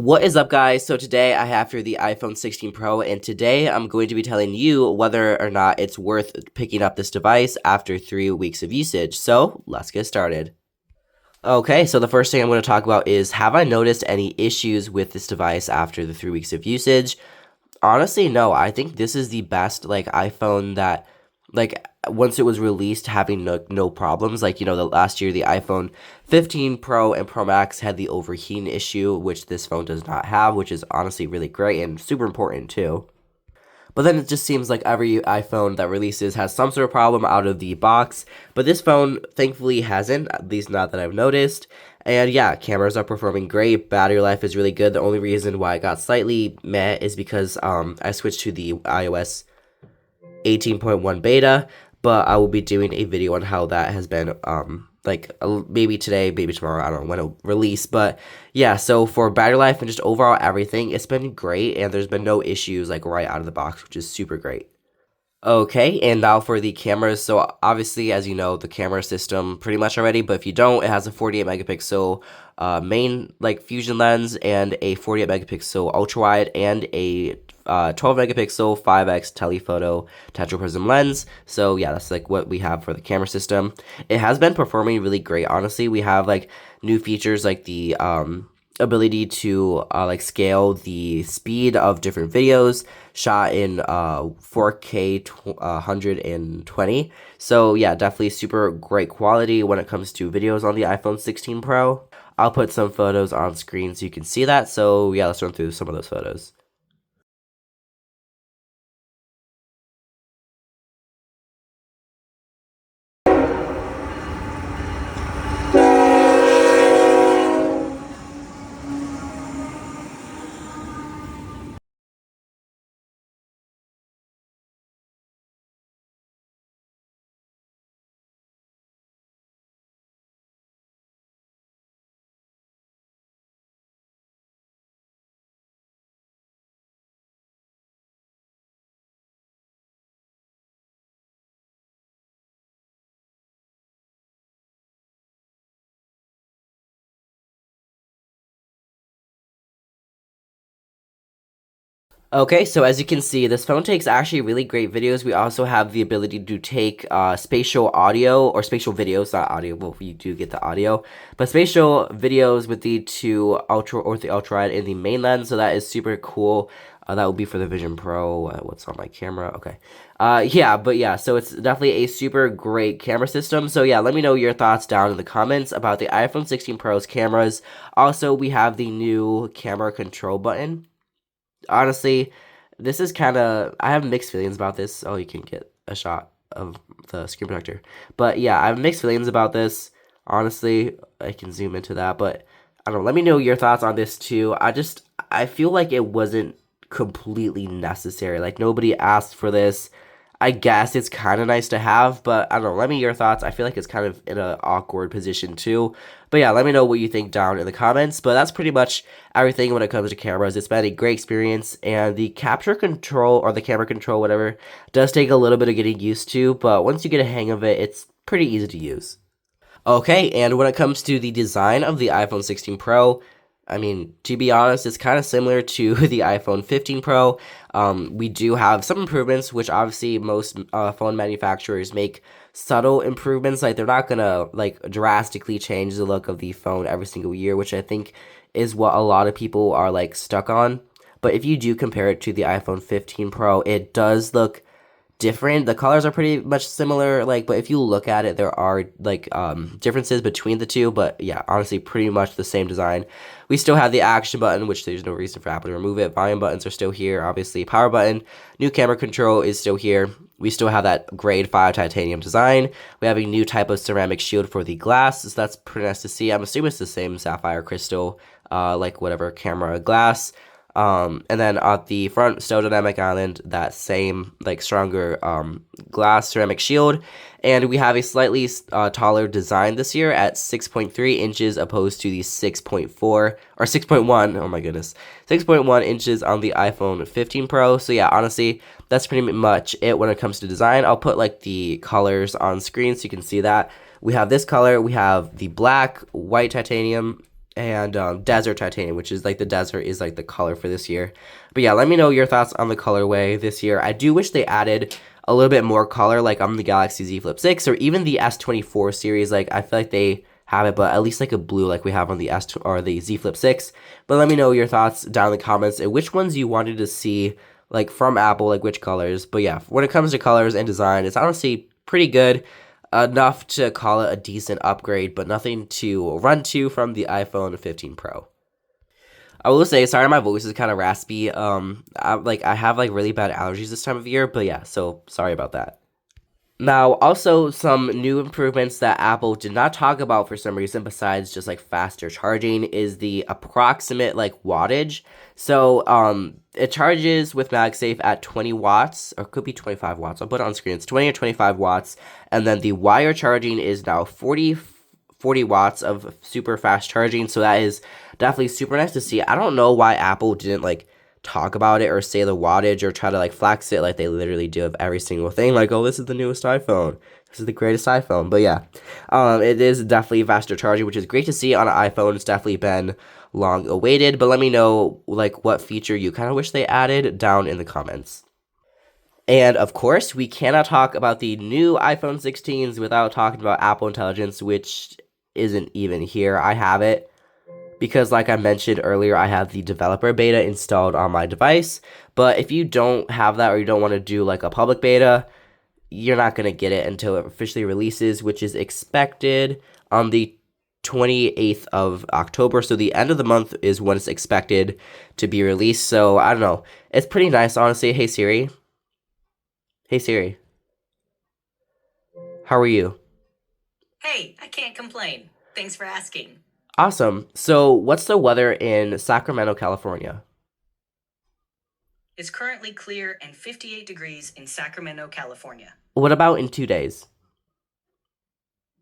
What is up, guys? So today I have here the iPhone 16 Pro, and today I'm going to be telling you whether or not it's worth picking up this device after 3 weeks of usage. So let's get started. Okay, so the first thing I'm going to talk about is, have I noticed any issues with this device after the 3 weeks of usage? Honestly, no. I think this is the best iPhone that once it was released, having no problems. The last year the iPhone 15 Pro and Pro Max had the overheating issue, which this phone does not have, which is honestly really great and super important too. But then it just seems like every iPhone that releases has some sort of problem out of the box. But this phone thankfully hasn't, at least not that I've noticed. And yeah, cameras are performing great. Battery life is really good. The only reason why I got slightly meh is because I switched to the iOS 18.1 beta. But I will be doing a video on how that has been maybe today, maybe tomorrow, I don't know when it'll release. But yeah, so for battery life and just overall everything, it's been great, and there's been no issues right out of the box, which is super great. Okay, and now for the cameras. So obviously, as you know, the camera system pretty much already, but if you don't, it has a 48 megapixel main fusion lens and a 48 megapixel ultra wide and a 12 megapixel 5x telephoto tetraprism lens. So yeah, that's what we have for the camera system. It has been performing really great, honestly. We have new features like the ability to scale the speed of different videos shot in 4K 120. So yeah, definitely super great quality when it comes to videos on the iPhone 16 Pro. I'll put some photos on screen so you can see that. So yeah, let's run through some of those photos. Okay, so as you can see, this phone takes actually really great videos. We also have the ability to take spatial audio or spatial videos, not audio. Well, you do get the audio, but spatial videos with the ultra wide in the main lens. So that is super cool. That will be for the Vision Pro. What's on my camera? Okay. Yeah, so it's definitely a super great camera system. So yeah, let me know your thoughts down in the comments about the iPhone 16 Pro's cameras. Also, we have the new camera control button. Honestly, this is kind of, I have mixed feelings about this. Oh, you can get a shot of the screen protector. But yeah, I have mixed feelings about this. Honestly, I can zoom into that, but I don't know. Let me know your thoughts on this too. I feel like it wasn't completely necessary. Nobody asked for this. I guess it's kind of nice to have, but I don't know. Let me know your thoughts. I feel like it's kind of in an awkward position too. But yeah, let me know what you think down in the comments. But that's pretty much everything when it comes to cameras. It's been a great experience, and the capture control or the camera control, whatever, does take a little bit of getting used to. But once you get a hang of it, it's pretty easy to use. Okay, and when it comes to the design of the iPhone 16 Pro, I mean, to be honest, it's kind of similar to the iPhone 15 Pro. We do have some improvements, which obviously most phone manufacturers make subtle improvements. They're not gonna drastically change the look of the phone every single year, which I think is what a lot of people are stuck on. But if you do compare it to the iPhone 15 Pro, it does look different. The colors are pretty much similar, but if you look at it, there are differences between the two. But yeah, honestly, pretty much the same design. We still have the action button, which there's no reason for Apple to remove it. Volume buttons are still here. Obviously, power button, new camera control is still here. We still have that grade 5 titanium design. We have a new type of ceramic shield for the glass, so that's pretty nice to see. I'm assuming it's the same sapphire crystal, whatever camera glass. And then at the front, still dynamic island, that same stronger glass ceramic shield, and we have a slightly taller design this year at 6.3 inches opposed to the 6.4 or 6.1. Oh my goodness, 6.1 inches on the iPhone 15 Pro. So yeah, honestly, that's pretty much it when it comes to design. I'll put the colors on screen so you can see that. We have this color, we have the black, white titanium, and desert titanium, which is like the desert is like the color for this year. But yeah, let me know your thoughts on the colorway this year. I do wish they added a little bit more color, like on the Galaxy Z Flip 6 or even the S24 series. Like I feel like they have it, but at least like a blue like we have on the S or the Z Flip 6. But let me know your thoughts down in the comments and which ones you wanted to see like from Apple, like which colors. But yeah, when it comes to colors and design, it's honestly pretty good, enough to call it a decent upgrade, but nothing to run to from the iPhone 15 Pro. I will say, sorry, my voice is kind of raspy. I have like really bad allergies this time of year, but yeah, so sorry about that. Now, also some new improvements that Apple did not talk about for some reason, besides just like faster charging, is the approximate like wattage. So, it charges with MagSafe at 20 watts, or it could be 25 watts. I'll put it on screen. It's 20 or 25 watts, and then the wire charging is now 40 watts of super fast charging. So that is definitely super nice to see. I don't know why Apple didn't like talk about it or say the wattage or try to like flex it like they literally do of every single thing, like, oh, this is the newest iPhone, this is the greatest iPhone. But yeah, it is definitely faster charging, which is great to see on an iPhone. It's definitely been long awaited, but let me know like what feature you kind of wish they added down in the comments. And of course, we cannot talk about the new iPhone 16s without talking about Apple Intelligence, which isn't even here. I have it because, like I mentioned earlier, I have the developer beta installed on my device. But if you don't have that or you don't want to do like a public beta, you're not going to get it until it officially releases, which is expected on the 28th of October. So the end of the month is when it's expected to be released. So I don't know. It's pretty nice, honestly. Hey Siri. Hey Siri. How are you? Hey, I can't complain. Thanks for asking. Awesome. So what's the weather in Sacramento, California? It's currently clear and 58 degrees in Sacramento, California. What about in 2 days?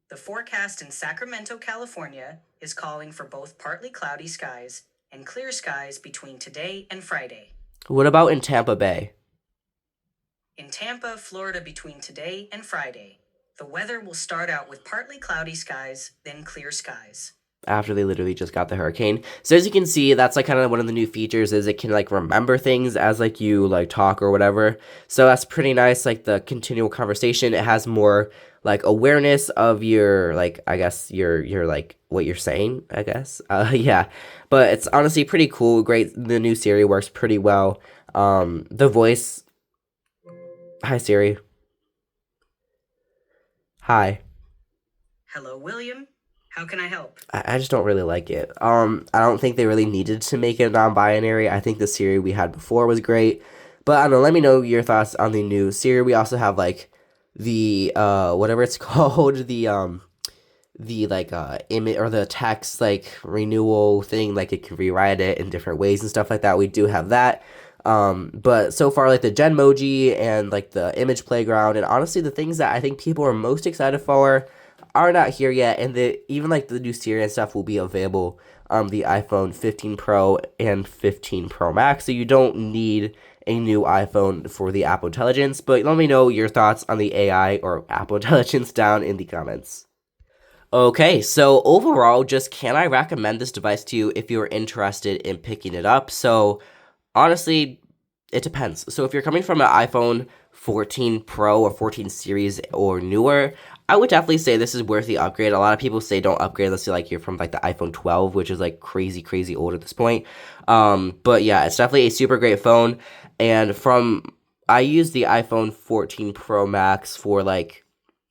The forecast in Sacramento, California is calling for both partly cloudy skies and clear skies between today and Friday. What about in Tampa Bay? In Tampa, Florida, between today and Friday, the weather will start out with partly cloudy skies, then clear skies. After they literally just got the hurricane. So as you can see, that's like kind of one of the new features is it can like remember things as like you like talk or whatever. So that's pretty nice, like the continual conversation. It has more like awareness of your like I guess your like what you're saying, I guess. Yeah. But it's honestly pretty cool. Great. The new Siri works pretty well. The voice. Hi Siri. Hi. Hello, William. How can I help? I just don't really like it. I don't think they really needed to make it non-binary. I think the Siri we had before was great, but I don't know. Let me know your thoughts on the new Siri. We also have like the whatever it's called, the like image or the text like renewal thing. Like it can rewrite it in different ways and stuff like that. We do have that. But so far like the Genmoji and like the image playground and honestly the things that I think people are most excited for are not here yet, and even like the new Siri and stuff will be available on the iPhone 15 Pro and 15 Pro Max, so you don't need a new iPhone for the Apple Intelligence. But let me know your thoughts on the AI or Apple Intelligence down in the comments. Okay, so overall, just can I recommend this device to you if you're interested in picking it up? So honestly, it depends. So if you're coming from an iPhone 14 Pro or 14 series or newer, I would definitely say this is worth the upgrade. A lot of people say don't upgrade unless you're from like the iPhone 12, which is like crazy old at this point. But yeah, it's definitely a super great phone. And I used the iPhone 14 Pro Max for like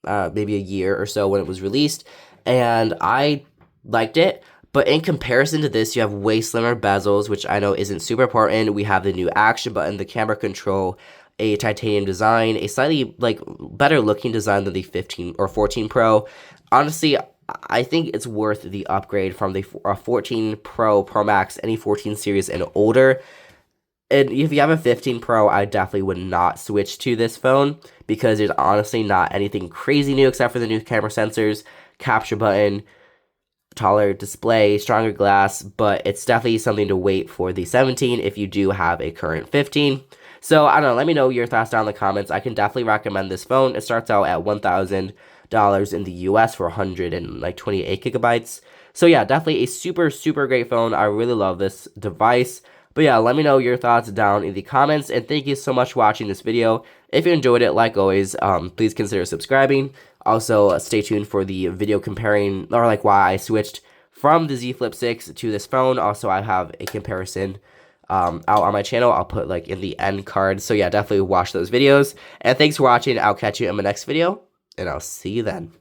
maybe a year or so when it was released, and I liked it. But in comparison to this, you have way slimmer bezels, which I know isn't super important. We have the new action button, the camera control, a titanium design, a slightly like better looking design than the 15 or 14 Pro. Honestly, I think it's worth the upgrade from the 14 Pro, Pro Max, any 14 series and older. And if you have a 15 Pro, I definitely would not switch to this phone because there's honestly not anything crazy new except for the new camera sensors, capture button, taller display, stronger glass, but it's definitely something to wait for the 17 if you do have a current 15. So I don't know, let me know your thoughts down in the comments. I can definitely recommend this phone. It starts out at in the US for 128 gigabytes. So yeah, definitely a super, super great phone. I really love this device. But yeah, let me know your thoughts down in the comments. And thank you so much for watching this video. If you enjoyed it, like always, please consider subscribing. Also, stay tuned for the video comparing, or like why I switched from the Z Flip 6 to this phone. Also, I have a comparison out on my channel. I'll put like in the end card. So yeah, definitely watch those videos. And thanks for watching. I'll catch you in my next video, and I'll see you then.